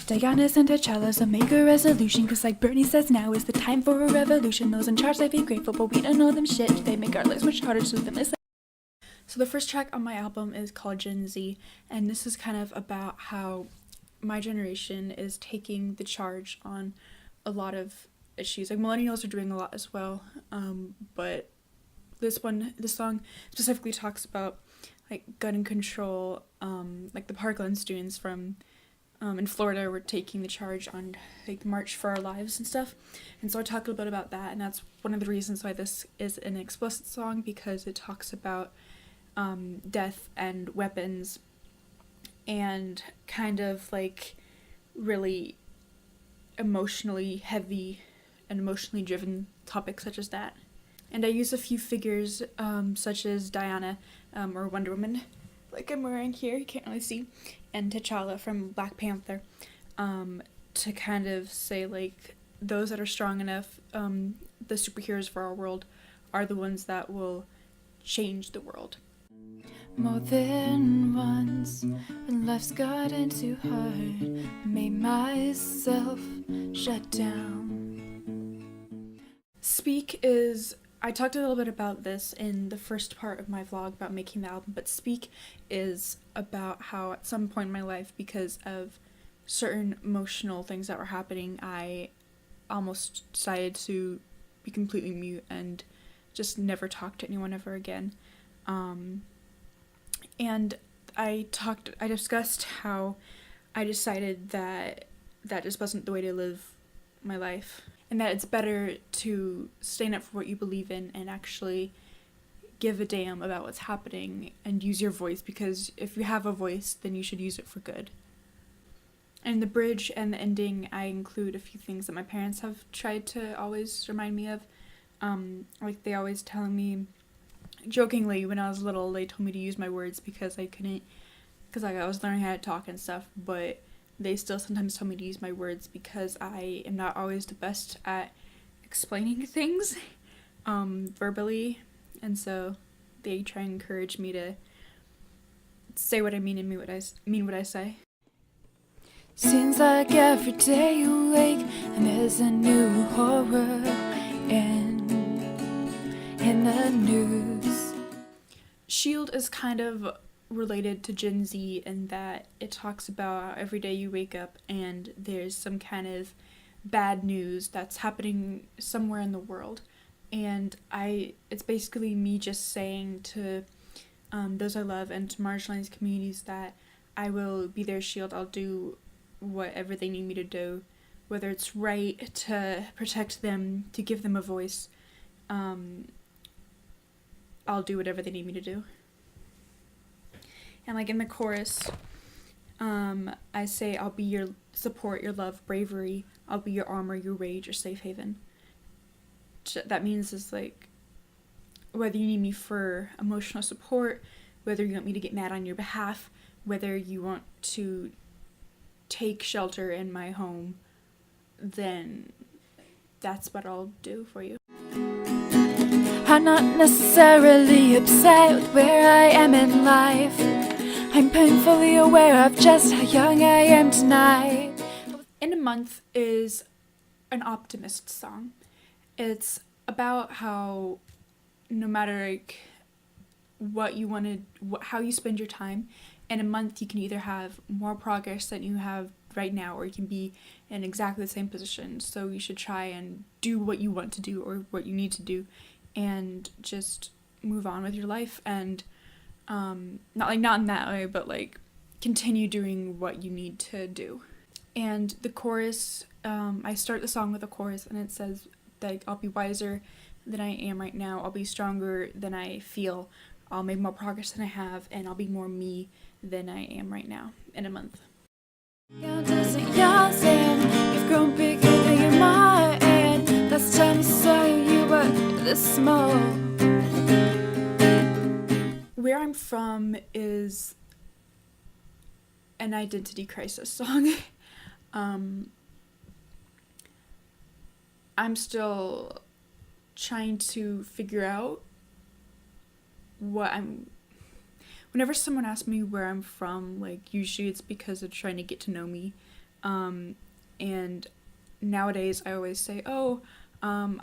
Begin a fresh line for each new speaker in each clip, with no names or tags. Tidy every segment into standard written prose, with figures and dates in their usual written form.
Diana's and T'Challa's a make a resolution, cause like Bernie says, now is the time for a revolution. Those in charge, they be grateful, but we don't know them shit. They make our lives much harder to them. So the first track on my album is called Gen Z, and this is kind of about how my generation is taking the charge on a lot of issues. Like millennials are doing a lot as well, but this song specifically talks about like gun control. Like the Parkland students from in Florida were taking the charge on like March for Our Lives and stuff, and so I talk a little bit about that, and that's one of the reasons why this is an explicit song, because it talks about death and weapons and kind of like really emotionally heavy and emotionally driven topics such as that. And I use a few figures such as Diana or Wonder Woman, like I'm wearing here, you can't really see, and T'Challa from Black Panther, to kind of say like those that are strong enough, the superheroes for our world, are the ones that will change the world. More than once, when life's gotten too hard, I made myself shut down. Speak is, I talked a little bit about this in the first part of my vlog about making the album, but Speak is about how at some point in my life, because of certain emotional things that were happening, I almost decided to be completely mute and just never talk to anyone ever again. And I discussed how I decided that that just wasn't the way to live my life, and that it's better to stand up for what you believe in and actually give a damn about what's happening and use your voice, because if you have a voice, then you should use it for good. And the bridge and the ending, I include a few things that my parents have tried to always remind me of. Like they always telling me, jokingly, when I was little, they told me to use my words because I couldn't, because like I was learning how to talk and stuff, but they still sometimes tell me to use my words because I am not always the best at explaining things verbally, and so they try and encourage me to say what I mean and mean what I say. Seems like every day you wake and there's a new horror in the news. SHIELD is kind of related to Gen Z in that it talks about every day you wake up and there's some kind of bad news that's happening somewhere in the world, and it's basically me just saying to those I love and to marginalized communities that I will be their shield. I'll do whatever they need me to do, whether it's right to protect them, to give them a voice. I'll do whatever they need me to do. And like in the chorus, I say I'll be your support, your love, bravery. I'll be your armor, your rage, your safe haven. That means is like whether you need me for emotional support, whether you want me to get mad on your behalf, whether you want to take shelter in my home, then that's what I'll do for you. I'm not necessarily upset with where I am in life. I'm painfully aware of just how young I am tonight. In a Month is an optimist song. It's about how no matter like what you wanted, how you spend your time, in a month you can either have more progress than you have right now, or you can be in exactly the same position. So you should try and do what you want to do or what you need to do, and just move on with your life, and not in that way, but like continue doing what you need to do. And the chorus, I start the song with a chorus, and it says like, I'll be wiser than I am right now, I'll be stronger than I feel, I'll make more progress than I have, and I'll be more me than I am right now in a month. You've grown bigger than your mind. Last time I saw you were this small. Where I'm From is an identity crisis song. I'm still trying to figure out what whenever someone asks me where I'm from, like, usually it's because they're trying to get to know me. And nowadays I always say, I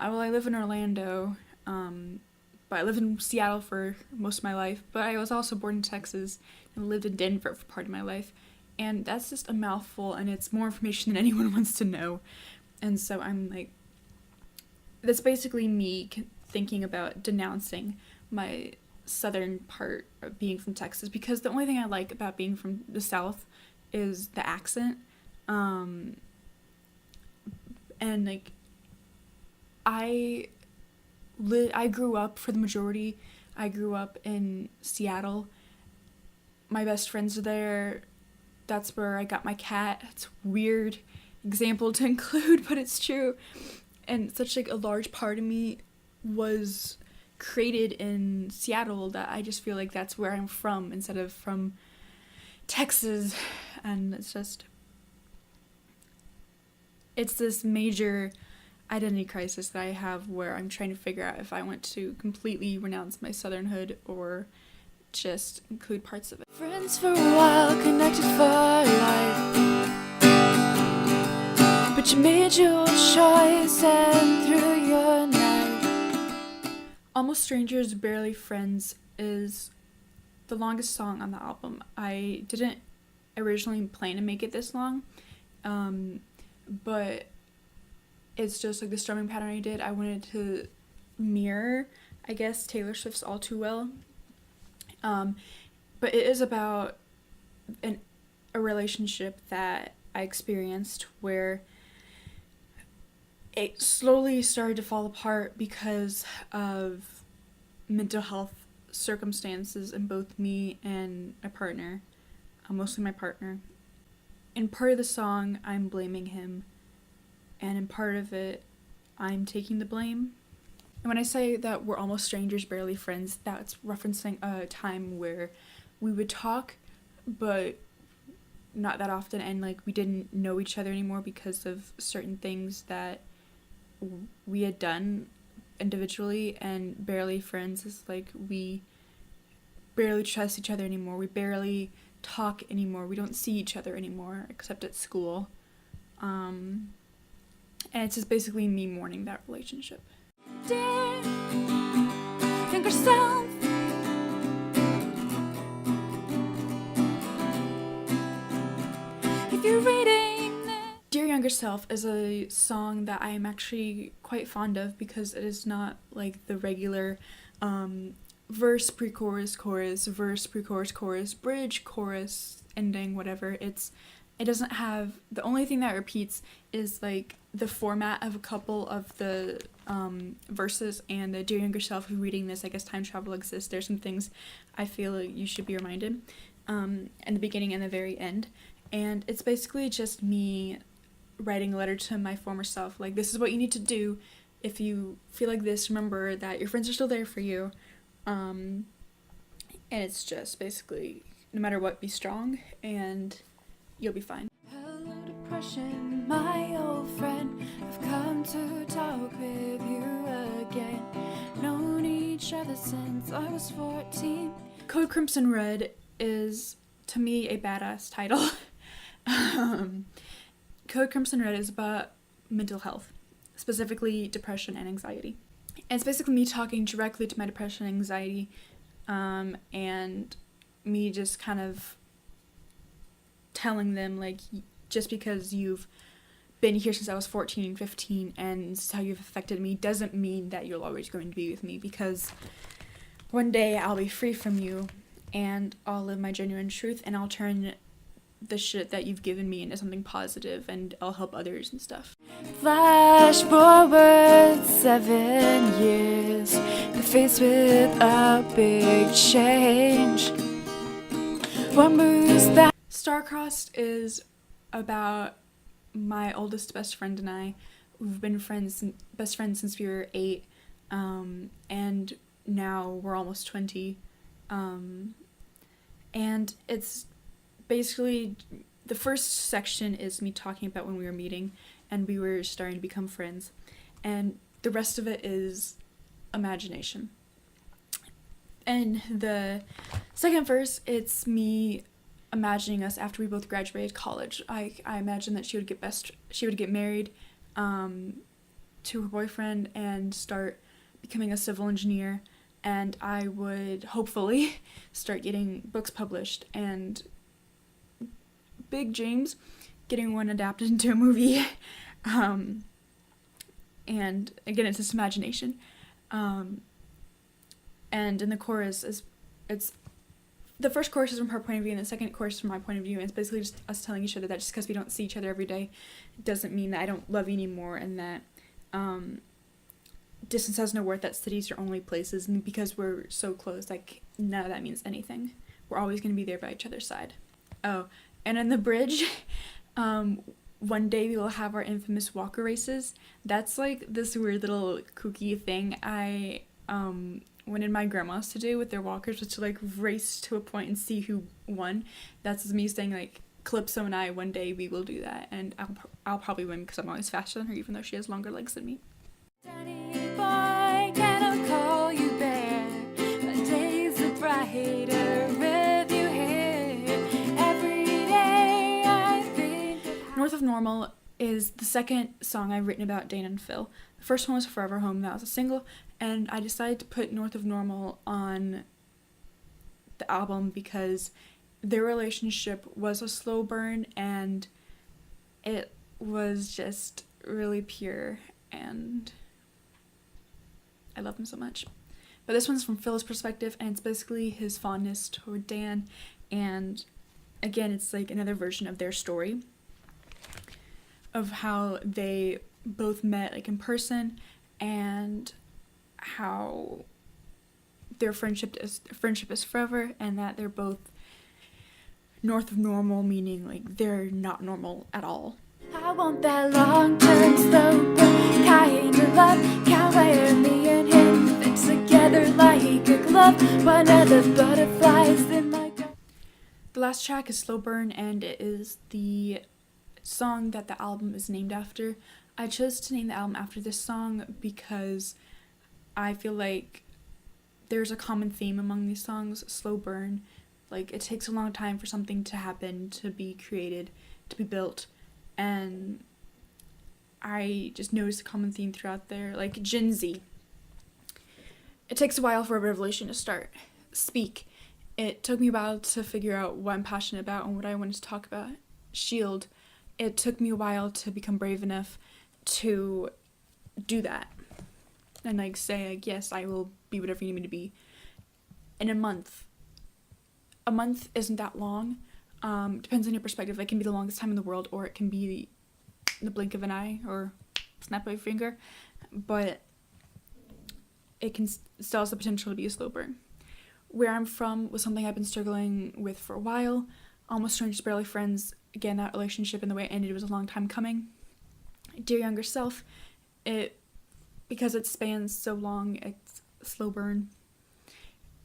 live in Orlando, but I lived in Seattle for most of my life, but I was also born in Texas and lived in Denver for part of my life. And that's just a mouthful, and it's more information than anyone wants to know. And so I'm like, that's basically me thinking about denouncing my southern part of being from Texas, because the only thing I like about being from the South is the accent. And like, I grew up, for the majority, I grew up in Seattle. My best friends are there. That's where I got my cat. It's a weird example to include, but it's true. And such like a large part of me was created in Seattle that I just feel like that's where I'm from instead of from Texas. And it's this major identity crisis that I have where I'm trying to figure out if I want to completely renounce my southernhood or just include parts of it.
Friends for a while, connected for life, but you made your choice and through your night.
Almost Strangers, Barely Friends is the longest song on the album. I didn't originally plan to make it this long, but it's just like the strumming pattern I did. I wanted to mirror, I guess, Taylor Swift's All Too Well. But it is about a relationship that I experienced where it slowly started to fall apart because of mental health circumstances in both me and my partner, mostly my partner. In part of the song, I'm blaming him, and in part of it, I'm taking the blame. And when I say that we're almost strangers, barely friends, that's referencing a time where we would talk, but not that often, and like we didn't know each other anymore because of certain things that we had done individually. And barely friends is like we barely trust each other anymore. We barely talk anymore. We don't see each other anymore except at school. And it's just basically me mourning that relationship.
Dear younger self, if you're reading this.
Dear Younger Self is a song that I am actually quite fond of because it is not like the regular verse, pre-chorus, chorus, verse, pre-chorus, chorus, bridge, chorus, ending, whatever. It doesn't have, the only thing that repeats is like the format of a couple of the verses. And the Dear Younger Self, who's reading this, I guess time travel exists. There's some things I feel like you should be reminded in the beginning and the very end. And it's basically just me writing a letter to my former self, like, this is what you need to do if you feel like this. Remember that your friends are still there for you. And it's just basically, no matter what, be strong and you'll be fine.
Hello depression, my old friend, I've come to talk with you again. Known each other since I was 14.
Code Crimson Red is, to me, a badass title. Code Crimson Red is about mental health, specifically depression and anxiety. And it's basically me talking directly to my depression and anxiety, and me just kind of telling them, like, just because you've been here since I was 14, 15, and this is how you've affected me, doesn't mean that you're always going to be with me, because one day I'll be free from you, and I'll live my genuine truth, and I'll turn the shit that you've given me into something positive, and I'll help others and stuff.
Flash forward 7 years, the face with a big change. One moves that.
Star-Crossed is about my oldest best friend and I. We've been best friends since we were 8, and now we're almost 20. And it's basically, the first section is me talking about when we were meeting and we were starting to become friends, and the rest of it is imagination. And the second verse, it's me imagining us after we both graduated college. I imagine that she would get married to her boyfriend and start becoming a civil engineer, and I would hopefully start getting books published, and big dreams, getting one adapted into a movie. And again, it's just imagination. And in the chorus, it's the first chorus is from her point of view, and the second chorus is from my point of view. And it's basically just us telling each other that just because we don't see each other every day doesn't mean that I don't love you anymore, and that distance has no worth, that cities are only places, and because we're so close, like, none of that means anything. We're always going to be there by each other's side. Oh, and in the bridge, one day we will have our infamous walker races. That's like this weird little kooky thing I wanted my grandmas to do with their walkers, was to like race to a point and see who won. That's me saying, like, Calypso and I, one day we will do that, and I'll probably win because I'm always faster than her, even though she has longer legs than me.
Danny boy, can I call you back? My days are brighter with you here. Every day I think of
North of Normal is the second song I've written about Dana and Phil. The first one was Forever Home, that was a single, and I decided to put North of Normal on the album because their relationship was a slow burn, and it was just really pure, and I love him so much. But this one's from Phil's perspective, and it's basically his fondness toward Dan, and again, it's like another version of their story of how they both met, like, in person, and how their friendship is forever, and that they're both north of normal, meaning like they're not normal at all.
I want that long-term, slow burn kind of love. Can't wear me and him fit together like a glove. One of the butterflies in my gut.
The last track is Slow Burn, and it is the song that the album is named after. I chose to name the album after this song because I feel like there's a common theme among these songs. Slow burn, like, it takes a long time for something to happen, to be created, to be built, and I just noticed a common theme throughout there. Like Gen Z, it takes a while for a revolution to start. Speak, it took me a while to figure out what I'm passionate about and what I wanted to talk about. Shield, it took me a while to become brave enough to do that and, like, say, like, yes, I will be whatever you need me to be. In a month isn't that long. Depends on your perspective. It can be the longest time in the world, or it can be the blink of an eye or snap of a finger, but it can still has the potential to be a slow burn. Where I'm from was something I've been struggling with for a while. Almost Strangers, Barely Friends, again, that relationship and the way it ended was a long time coming. Dear Younger Self, because it spans so long, it's slow burn.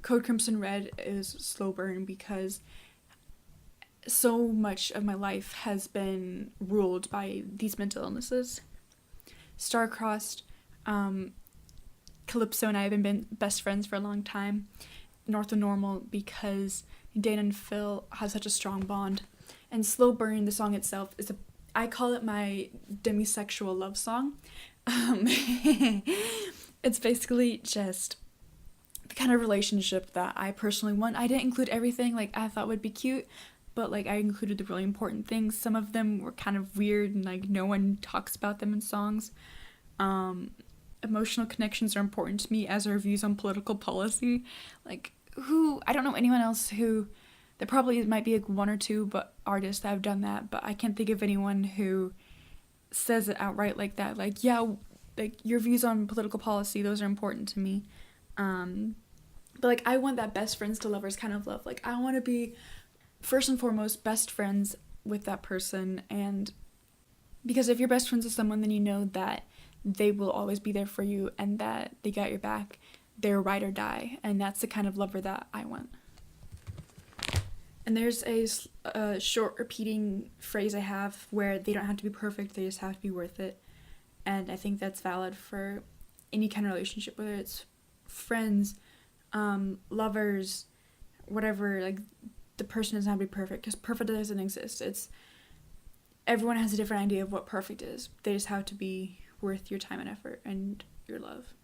Code Crimson Red is slow burn because so much of my life has been ruled by these mental illnesses. Star-Crossed, Calypso and I have been best friends for a long time. North of Normal because Dana and Phil have such a strong bond. And Slow Burn, the song itself, I call it my demisexual love song. It's basically just the kind of relationship that I personally want. I didn't include everything like I thought would be cute, but like I included the really important things. Some of them were kind of weird and like no one talks about them in songs. Emotional connections are important to me, as are views on political policy. Like, I don't know anyone else who, there probably might be like one or two artists that have done that, but I can't think of anyone who says it outright like that. Like, yeah, like your views on political policy, those are important to me. But like I want that best friends to lovers kind of love. Like I want to be first and foremost best friends with that person, and because if you're best friends with someone, then you know that they will always be there for you and that they got your back. They're ride or die, and that's the kind of lover that I want. And there's a short repeating phrase I have where they don't have to be perfect, they just have to be worth it. And I think that's valid for any kind of relationship, whether it's friends, lovers, whatever, like, the person doesn't have to be perfect, because perfect doesn't exist. Everyone has a different idea of what perfect is. They just have to be worth your time and effort and your love.